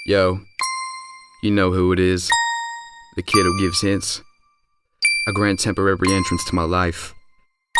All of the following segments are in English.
Yo, you know who it is. The kid who gives hints. A grand temporary entrance to my life.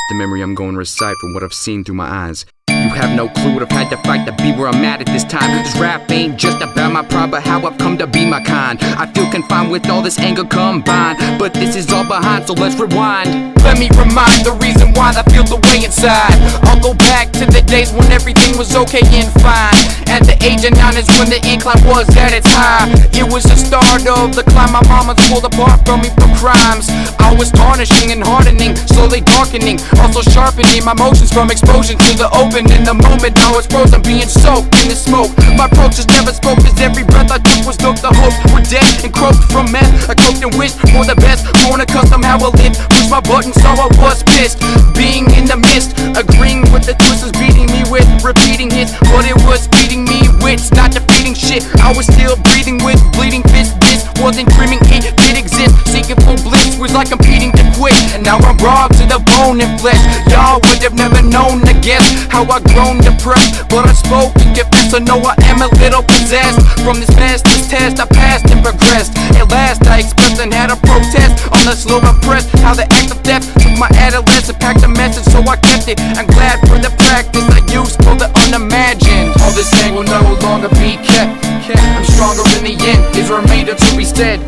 The memory I'm going to recite from what I've seen through my eyes. You have no clue what I've had to fight to be where I'm at this time. This rap ain't just about my pride, but how I've come to be my kind. I feel confined with all this anger combined, but this is all behind, so let's rewind. Let me remind the reason why I feel the way inside. I'll go back to the days when everything was okay and fine. At the age of 9 is when the incline was at its high. It was the start of the climb. My mama pulled apart from me for crimes. I was tarnishing and hardening, slowly darkening, also sharpening my emotions from exposure to the open. In the moment I was frozen, being soaked in the smoke. My approach just never spoke, cause every breath I took was dope. The hopes were dead and croaked from meth. I coped and wished for the best, born accustomed how I lived. Push my button so I was pissed, being in the mist, agreeing with the twisters, beating me with repeating hits. But it was feeding me wits, not defeating shit. I was still breathing with bleeding fists. This wasn't dreaming, it did exist. Seeking full bliss was like competing to quit. And now I'm raw to the bone and flesh. Y'all would have never known to guess how I grown depressed, but I spoke and confessed. So know I am a little possessed from this master's test. I passed and progressed. At last I expressed and had a protest on the slow press. How the act of theft took my adolescence, packed a message, so I kept it. I'm glad for the practice I used for the unimagined. All this thing will no longer be kept. I'm stronger in the end, is a remainder to be said.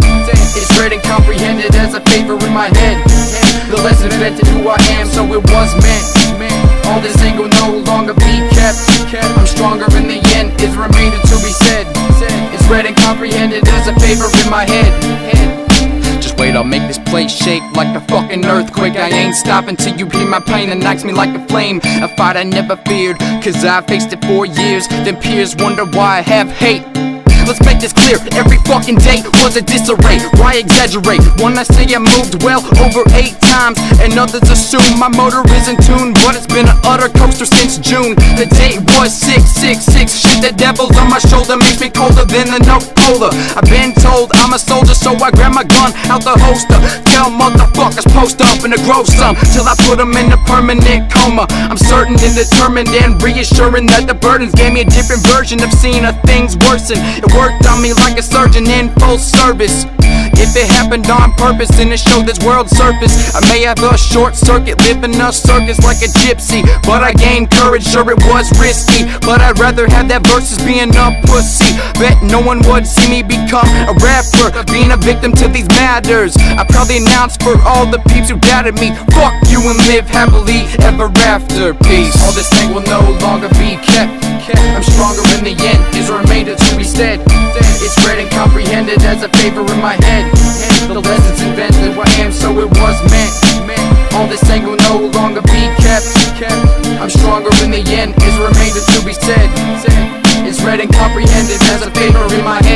It's read and comprehended as a favor in my head. The lesson invented who I am, so it was meant. All this thing will no longer be kept. I'm stronger in the end, is a remainder to be said. It's read and comprehended as a favor in my head. Just wait, I'll make this place shake like a fucking earthquake. I ain't stopping till you hear my pain that knocks me like a flame. A fight I never feared, cause I faced it for years. Then peers wonder why I have hate. Let's make this clear, every fucking day was a disarray. Why exaggerate when I say I moved well over 8 times? And others assume my motor is in tune, but it's been an utter coaster since June. The date was 666. Shit, the devil's on my shoulder makes me colder than the North Polar. I've been told I'm a soldier, so I grab my gun out the holster. Tell motherfuckers post up and to grow some till I put them in a permanent coma. I'm certain and determined and reassuring that the burdens gave me a different version of seeing things worsen. It worked on me like a surgeon in full service. If it happened on purpose, then it showed this world's surface. I may have a short circuit, living a circus like a gypsy, but I gained courage, sure it was risky. But I'd rather have that versus being a pussy. Bet no one would see me become a rapper, being a victim to these matters. I probably announced for all the peeps who doubted me, fuck you and live happily ever after. Peace. All this thing will no longer be kept. I'm stronger in the end, is a remainder to be said. It's read and comprehended as a favor in my head. The lessons invented who I am, so it was meant. All this thing will no longer be kept. I'm stronger in the end, is a remainder to be said. It's read and comprehended as a favor in my head.